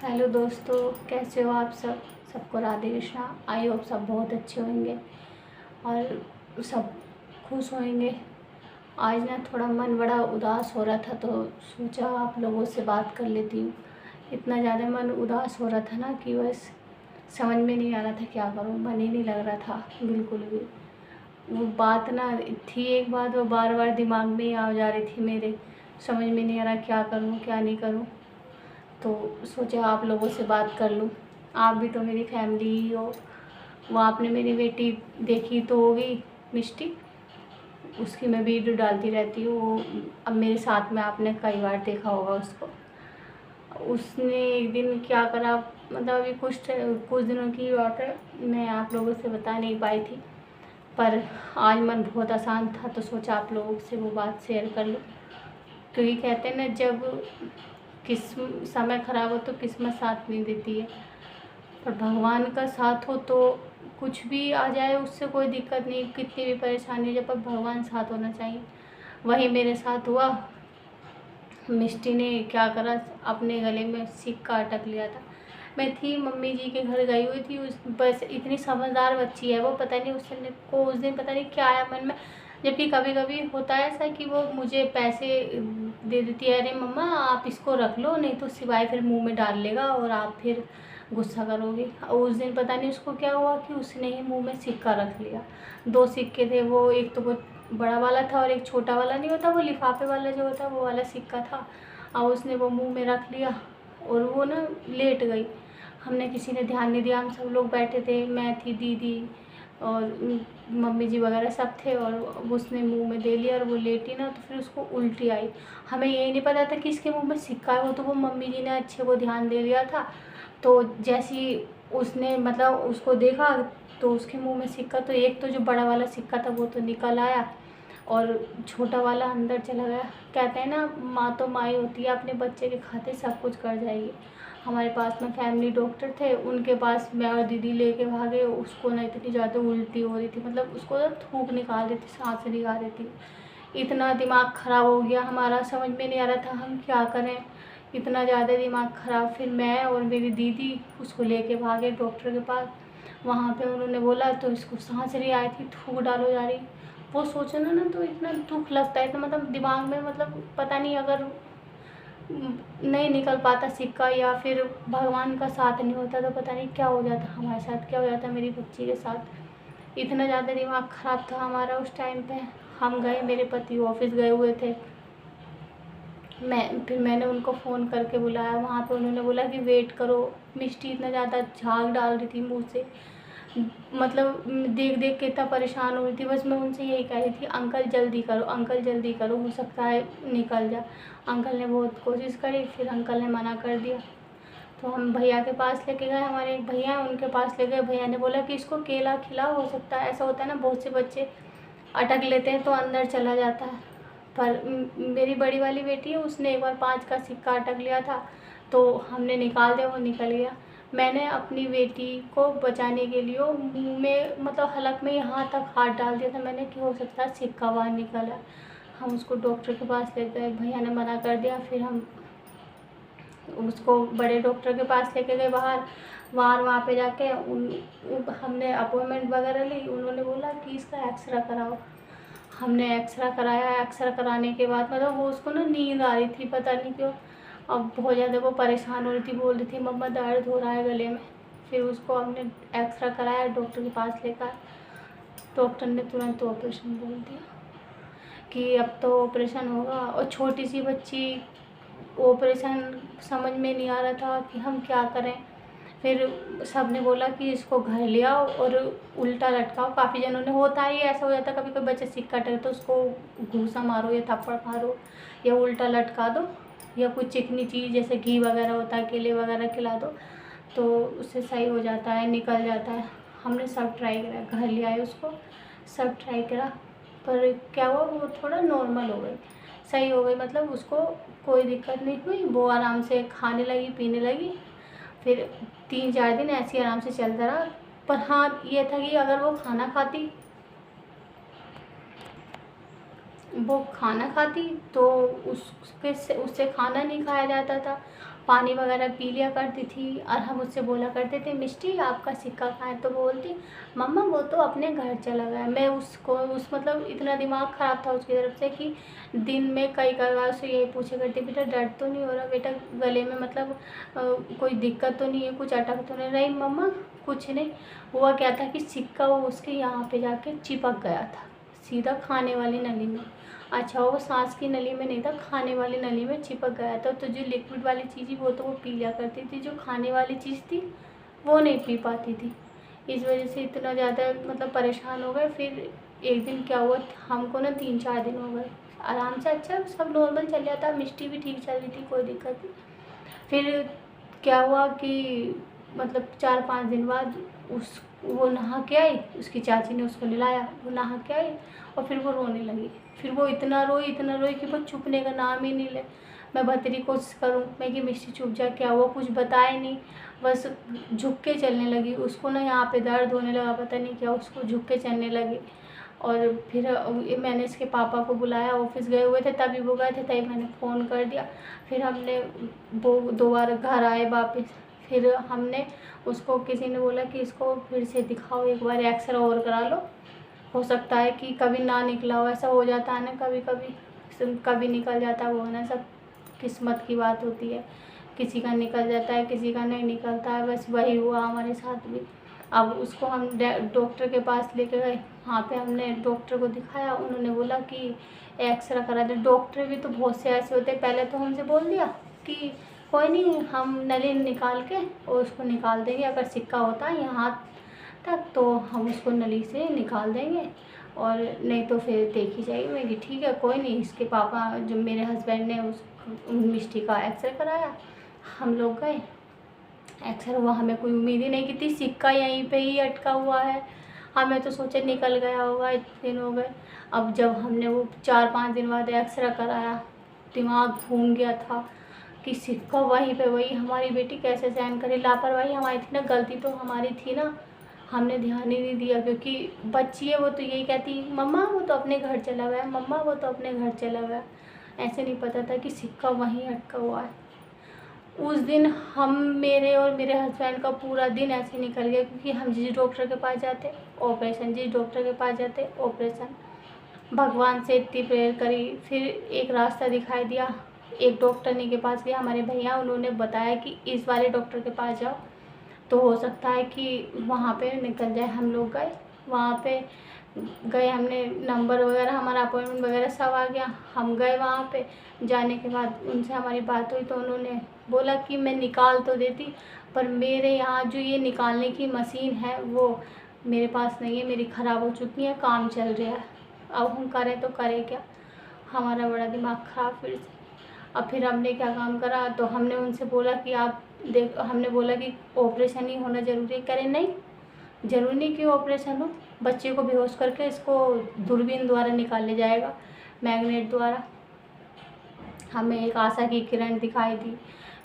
Hello दोस्तों, कैसे हो आप सब। सबको राधे कृष्णा। आई होप सब बहुत अच्छे होंगे और सब खुश होंगे। आज ना थोड़ा मन बड़ा उदास हो रहा था तो सोचा आप लोगों से बात कर लेती हूँ। इतना ज़्यादा मन उदास हो रहा था ना कि बस समझ में नहीं आ रहा था क्या करूँ। मन ही नहीं लग रहा था बिल्कुल भी। वो बात ना थी, एक बात वो बार बार दिमाग में ही आ जा रही थी मेरे। समझ में नहीं आ रहा क्या करूँ क्या नहीं करूँ। तो सोचा आप लोगों से बात कर लूँ। आप भी तो मेरी फैमिली ही हो। वो आपने मेरी बेटी देखी तो होगी, मिष्टी। उसकी मैं वीडियो डालती रहती हूँ। वो अब मेरे साथ में आपने कई बार देखा होगा उसको। उसने एक दिन क्या करा, मतलब अभी कुछ दिनों की बात है, मैं आप लोगों से बता नहीं पाई थी। पर आज मन बहुत आसान था तो सोचा आप लोगों से वो बात शेयर कर लूँ। क्योंकि कहते हैं ना, जब समय ख़राब हो तो किस्मत साथ नहीं देती है, पर भगवान का साथ हो तो कुछ भी आ जाए उससे कोई दिक्कत नहीं। कितनी भी परेशानी हो जाए पर भगवान साथ होना चाहिए। वही मेरे साथ हुआ। मिष्टी ने क्या करा, अपने गले में सिक्का अटक लिया था। मैं थी मम्मी जी के घर गई हुई थी। उस बस इतनी समझदार बच्ची है वो, पता नहीं उस दिन पता नहीं क्या आया मन में। जबकि कभी कभी होता है ऐसा कि वो मुझे पैसे दे देती है, अरे मम्मा आप इसको रख लो, नहीं तो सिवाय फिर मुंह में डाल लेगा और आप फिर गुस्सा करोगे। उस दिन पता नहीं उसको क्या हुआ कि उसने ही मुंह में सिक्का रख लिया। दो सिक्के थे, वो एक तो वो बड़ा वाला था और एक छोटा वाला, नहीं होता वो लिफाफे वाला जो होता है वो वाला सिक्का था। और उसने वो मुंह में रख लिया और वो ना लेट गई। हमने किसी ने ध्यान नहीं दिया। हम सब लोग बैठे थे, मैं थी, दीदी और मम्मी जी वगैरह सब थे, और उसने मुंह में दे लिया और वो लेटी ना तो फिर उसको उल्टी आई। हमें यही नहीं पता था कि इसके मुंह में सिक्का है। वो तो वो मम्मी जी ने अच्छे को ध्यान दे लिया था। तो जैसी उसने मतलब उसको देखा तो उसके मुंह में सिक्का, तो एक तो जो बड़ा वाला सिक्का था वो तो निकल आया और छोटा वाला अंदर चला गया। कहते हैं ना, माँ तो माँ ही होती है, अपने बच्चे के खातिर सब कुछ कर जाएगी। हमारे पास में फैमिली डॉक्टर थे, उनके पास मैं और दीदी लेके भागे। उसको ना इतनी ज़्यादा उल्टी हो रही थी, मतलब उसको ना थूक निकाल रही थी, सांस निकाल रही थी। इतना दिमाग ख़राब हो गया हमारा, समझ में नहीं आ रहा था हम क्या करें। इतना ज़्यादा दिमाग ख़राब। फिर मैं और मेरी दीदी उसको लेके भागे डॉक्टर के पास। वहाँ पे उन्होंने बोला तो इसको सांस नहीं आई थी, थूक डालो जा रही। वो सोचना ना तो इतना दुख लगता है, तो मतलब दिमाग में मतलब पता नहीं, अगर नहीं निकल पाता सिक्का या फिर भगवान का साथ नहीं होता तो पता नहीं क्या हो जाता हमारे साथ, क्या हो जाता मेरी बच्ची के साथ। इतना ज़्यादा दिमाग ख़राब था हमारा उस टाइम पे। हम गए, मेरे पति ऑफिस गए हुए थे। फिर मैंने उनको फ़ोन करके बुलाया वहाँ पे। उन्होंने बोला कि वेट करो। मिष्टी इतना ज़्यादा झाग डाल रही थी मुँह से, मतलब देख देख के इतना परेशान हो रही थी। बस मैं उनसे यही कह रही थी, अंकल जल्दी करो, अंकल जल्दी करो, हो सकता है निकल जा। अंकल ने बहुत कोशिश करी, फिर अंकल ने मना कर दिया। तो हम भैया के पास लेके गए, हमारे एक भैया हैं उनके पास ले गए। भैया ने बोला कि इसको केला खिलाओ, हो सकता है ऐसा होता है ना, बहुत से बच्चे अटक लेते हैं तो अंदर चला जाता है। पर मेरी बड़ी वाली बेटी है, उसने एक बार 5 का सिक्का अटक लिया था तो हमने निकाल दिया, वो निकल गया। मैंने अपनी बेटी को बचाने के लिए मुंह में मतलब हलक में यहाँ तक हाथ डाल दिया था मैंने कि हो सकता है सिक्का बाहर निकला। हम उसको डॉक्टर के पास ले गए, भैया ने मना कर दिया। फिर हम उसको बड़े डॉक्टर के पास लेके गए बाहर। वहाँ पे जाके हमने अपॉइंटमेंट वगैरह ली। उन्होंने बोला कि इसका एक्सरा कराओ। हमने एक्सरा कराया। एक्सरा कराने के बाद मतलब वो उसको ना नींद आ रही थी, पता नहीं क्यों। अब बहुत ज़्यादा वो परेशान हो रही थी, बोल रही थी मम्मा दर्द हो रहा है गले में। फिर उसको हमने एक्सरा कराया, डॉक्टर के पास लेकर। डॉक्टर ने तुरंत ऑपरेशन बोल दिया कि अब तो ऑपरेशन होगा। और छोटी सी बच्ची, ऑपरेशन समझ में नहीं आ रहा था कि हम क्या करें। फिर सब ने बोला कि इसको घर ले आओ और उल्टा लटकाओ। काफ़ी जनों ने, होता ही ऐसा हो जाता, कभी कोई बच्चा सिक्का टके तो उसको घूसा मारो या थप्पड़ मारो या उल्टा लटका दो या कुछ चिकनी चीज़ जैसे घी वगैरह होता है, केले वगैरह खिला दो तो उससे सही हो जाता है, निकल जाता है। हमने सब ट्राई करा, घर ले आए उसको, सब ट्राई करा, पर क्या हुआ, वो थोड़ा नॉर्मल हो गई, सही हो गई। मतलब उसको कोई दिक्कत नहीं हुई, वो आराम से खाने लगी, पीने लगी। फिर 3-4 दिन ऐसे ही आराम से चलता रहा। पर हाँ, ये था कि अगर वो खाना खाती तो उससे खाना नहीं खाया जाता था। पानी वगैरह पी लिया करती थी। और हम उससे बोला करते थे, मिष्टी आपका सिक्का कहाँ है? तो वो बोलती, मम्मा वो तो अपने घर चला गया। मैं उसको मतलब इतना दिमाग ख़राब था उसकी तरफ से कि दिन में कई बार उससे यही पूछा करती, बेटा दर्द तो नहीं हो रहा? बेटा गले में मतलब कोई दिक्कत तो नहीं है? कुछ अटक तो नहीं मम्मा कुछ नहीं। हुआ क्या था कि सिक्का वो उसके यहाँ पे जाके चिपक गया था, सीधा खाने वाली नली में। अच्छा वो सांस की नली में नहीं था, खाने वाली नली में चिपक गया था। तो जो लिक्विड वाली चीज़ थी वो तो वो पी लिया करती थी, जो खाने वाली चीज़ थी वो नहीं पी पाती थी। इस वजह से इतना ज़्यादा मतलब परेशान हो गए। फिर एक दिन क्या हुआ, हमको ना 3-4 दिन हो गए आराम से, अच्छा सब नॉर्मल चल जाता, मिष्टी भी ठीक चल रही थी, कोई दिक्कत नहीं। फिर क्या हुआ कि मतलब 4-5 दिन बाद वो नहा के आई, उसकी चाची ने उसको नहलाया, वो नहा के आई और फिर वो रोने लगी। फिर वो इतना रोई कि वो चुपने का नाम ही नहीं ले। मैं बतेरी कोशिश करूँ मैं कि मिष्टी चुप जा, क्या हुआ? कुछ बताए नहीं, बस झुक के चलने लगी। उसको ना यहाँ पे दर्द होने लगा, पता नहीं क्या, उसको झुक के चलने लगी। और फिर मैंने इसके पापा को बुलाया, ऑफिस गए हुए थे तभी वो गए थे, तभी मैंने फ़ोन कर दिया। फिर हमने वो 2 बार घर आए वापस। फिर हमने उसको, किसी ने बोला कि इसको फिर से दिखाओ, एक बार एक्सरे और करा लो, हो सकता है कि कभी ना निकला हो। ऐसा हो जाता है ना कभी कभी, कभी निकल जाता है, वो है ना सब किस्मत की बात होती है, किसी का निकल जाता है किसी का नहीं निकलता है। बस वही हुआ हमारे साथ भी। अब उसको हम डॉक्टर के पास लेके गए, वहाँ पे हमने डॉक्टर को दिखाया, उन्होंने बोला कि एक्सरे करा दे। डॉक्टर भी तो बहुत से ऐसे होते हैं, पहले तो हमसे बोल दिया कि कोई नहीं हम नली निकाल के और उसको निकाल देंगे, अगर सिक्का होता है यहाँ तक तो हम उसको नली से निकाल देंगे और नहीं तो फिर देखी जाएगी। मैं कि ठीक है कोई नहीं। इसके पापा जो मेरे हस्बैंड ने उस मिष्टी का एक्सरे कराया, हम लोग गए, एक्सरे हुआ, हमें कोई उम्मीद ही नहीं की थी, सिक्का यहीं पे ही अटका हुआ है। हमें तो सोचे निकल गया होगा, इतने दिन हो गए। अब जब हमने वो 4-5 दिन बाद एक्सरे कराया, दिमाग घूम गया था कि सिक्का वहीं पे, वही हमारी बेटी कैसे सहन करे। लापरवाही हमारी थी ना, गलती तो हमारी थी ना, हमने ध्यान ही नहीं दिया। क्योंकि बच्ची है वो तो यही कहती, मम्मा वो तो अपने घर चला गया, मम्मा वो तो अपने घर चला गया। ऐसे नहीं पता था कि सिक्का वहीं अटका हुआ है। उस दिन हम, मेरे और मेरे हस्बैंड का पूरा दिन ऐसे निकल गया, क्योंकि हम जिस डॉक्टर के पास जाते ऑपरेशन, जिस डॉक्टर के पास जाते ऑपरेशन, भगवान से इतनी प्रेयर करी। फिर एक रास्ता दिखाई दिया, एक डॉक्टरनी के पास गया, हमारे भैया, उन्होंने बताया कि इस वाले डॉक्टर के पास जाओ तो हो सकता है कि वहाँ पे निकल जाए। हम लोग गए, वहाँ पे गए, हमने नंबर वगैरह, हमारा अपॉइंटमेंट वगैरह सब आ गया। हम गए वहाँ पे, जाने के बाद उनसे हमारी बात हुई तो उन्होंने बोला कि मैं निकाल तो देती, पर मेरे यहाँ जो ये निकालने की मशीन है वो मेरे पास नहीं है, मेरी ख़राब हो चुकी है, काम चल रहा है, अब हम करें तो करें क्या। हमारा बड़ा दिमाग ख़राब फिर से। अब फिर हमने क्या काम करा, तो हमने उनसे बोला कि आप देख, हमने बोला कि ऑपरेशन ही होना ज़रूरी है। करें नहीं, ज़रूरी नहीं कि ऑपरेशन हो, बच्चे को बेहोश करके इसको दूरबीन द्वारा निकाले जाएगा, मैग्नेट द्वारा। हमें एक आशा की किरण दिखाई दी।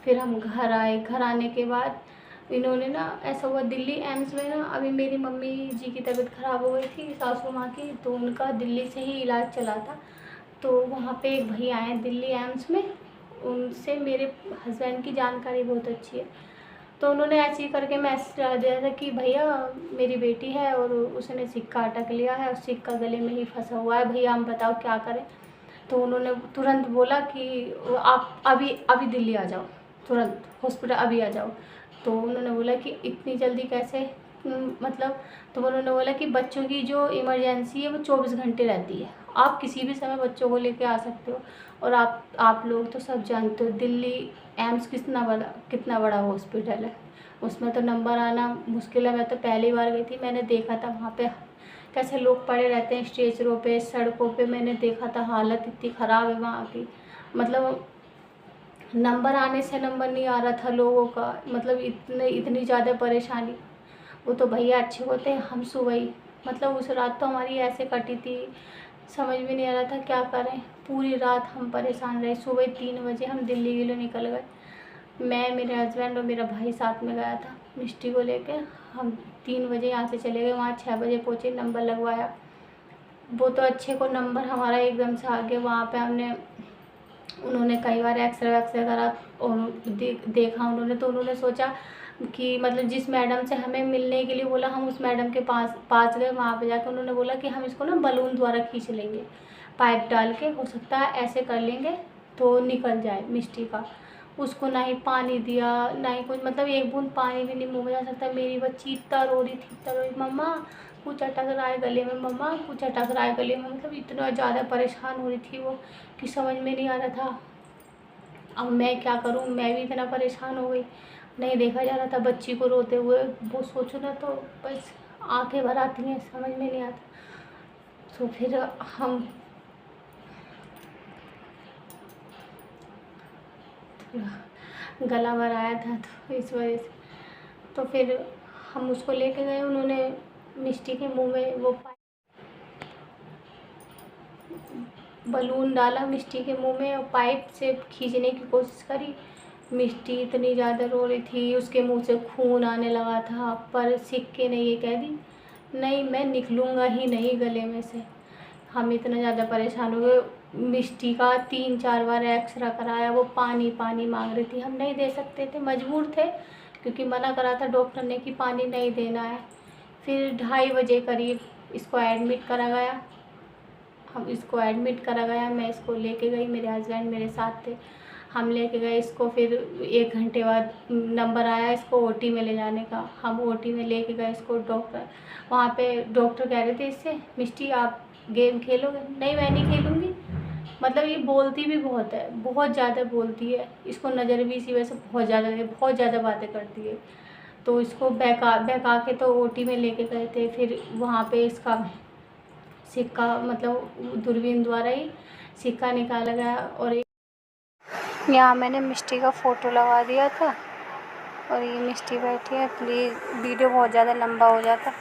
फिर हम घर आए, घर आने के बाद इन्होंने ना, ऐसा हुआ दिल्ली एम्स में ना, अभी मेरी मम्मी जी की तबीयत ख़राब हो गई थी, सासू माँ की, तो उनका दिल्ली से ही इलाज चला था। तो वहाँ पे एक भैया आए दिल्ली एम्स में, उनसे मेरे हस्बैंड की जानकारी बहुत अच्छी है। तो उन्होंने ऐसे ही करके मैसेज डाल दिया था कि भैया मेरी बेटी है और उसने सिक्का अटक लिया है और सिक्का गले में ही फंसा हुआ है, भैया हम बताओ क्या करें। तो उन्होंने तुरंत बोला कि आप अभी अभी दिल्ली आ जाओ, तुरंत हॉस्पिटल अभी आ जाओ। तो उन्होंने बोला कि इतनी जल्दी कैसे, मतलब, तो उन्होंने बोला कि बच्चों की जो इमरजेंसी है वो 24 घंटे रहती है, आप किसी भी समय बच्चों को लेके आ सकते हो। और आप लोग तो सब जानते हो दिल्ली एम्स कितना बड़ा हॉस्पिटल है, उसमें तो नंबर आना मुश्किल है। मैं तो पहली बार गई थी, मैंने देखा था वहाँ पे कैसे लोग पड़े रहते हैं स्टेचरों पे, सड़कों पे, मैंने देखा था, हालत इतनी ख़राब है वहाँ की। मतलब नंबर आने से नंबर नहीं आ रहा था लोगों का, मतलब इतनी ज़्यादा परेशानी। वो तो भैया अच्छे होते हैं, हम सुबह ही, मतलब उस रात तो हमारी ऐसे कटी थी, समझ में नहीं आ रहा था क्या करें। पूरी रात हम परेशान रहे, सुबह 3 बजे हम दिल्ली के लिए निकल गए। मैं, मेरे हस्बैंड और मेरा भाई साथ में गया था मिष्टी को लेके। हम 3 बजे यहाँ से चले गए, वहाँ 6 बजे पहुँचे, नंबर लगवाया। वो तो अच्छे को नंबर हमारा एकदम से आ गया। वहाँ पे हमने उन्होंने कई बार एक्सरे वैक्सरे करा और देखा उन्होंने, तो उन्होंने सोचा कि मतलब जिस मैडम से हमें मिलने के लिए बोला, हम उस मैडम के पास गए। वहाँ पे जाकर उन्होंने बोला कि हम इसको ना बलून द्वारा खींच लेंगे, पाइप डाल के, हो सकता है ऐसे कर लेंगे तो निकल जाए मिष्टी का। उसको ना ही पानी दिया ना ही कुछ, मतलब एक बूंद पानी भी नहीं मुँह में जा सकता। मेरी बच्ची इतना रो रही थी, इतना रो रही, मम्मा कुछ अटक रहा है गले में, मम्मा कुछ अटक रहा है गले में। मतलब इतना ज़्यादा परेशान हो रही थी वो कि समझ में नहीं आ रहा था अब मैं क्या करूँ। मैं भी इतना परेशान हो गई, नहीं देखा जा रहा था बच्ची को रोते हुए। वो सोचो ना तो बस आंखें भर आती हैं, समझ में नहीं आता। तो फिर हम गला भर आया था तो इस वजह से, तो फिर हम उसको लेके गए। उन्होंने मिष्टी के मुंह में वो बलून डाला मिष्टी के मुंह में और पाइप से खींचने की कोशिश करी। मिष्टी इतनी ज़्यादा रो रही थी, उसके मुंह से खून आने लगा था, पर सिक्के ने ये कह दी नहीं मैं निकलूँगा ही नहीं गले में से। हम इतना ज़्यादा परेशान हुए। मिष्टी का 3-4 बार एक्सरा कराया, वो पानी पानी मांग रही थी। हम नहीं दे सकते थे, मजबूर थे, क्योंकि मना करा था डॉक्टर ने कि पानी नहीं देना है। फिर 2:30 बजे करीब इसको एडमिट करा गया। मैं इसको लेके गई, मेरे हस्बैंड मेरे साथ थे। हम लेके गए इसको, फिर 1 घंटे बाद नंबर आया इसको ओटी में ले जाने का। हम ओटी में लेके गए इसको। वहाँ पे डॉक्टर कह रहे थे इससे, मिष्टी आप गेम खेलोगे? नहीं मैं नहीं खेलूँगी। मतलब ये बोलती भी बहुत है, बहुत ज़्यादा बोलती है। इसको नज़र भी इसी वजह से बहुत ज़्यादा बातें करती है। तो इसको बहका के तो ओटी में लेके गए थे। फिर वहाँ पे इसका सिक्का, मतलब दूरबीन द्वारा ही सिक्का निकाला गया। और यहाँ मैंने मिष्टी का फ़ोटो लगा दिया था और ये मिष्टी बैठी है। प्लीज़ वीडियो बहुत ज़्यादा लंबा हो जाता।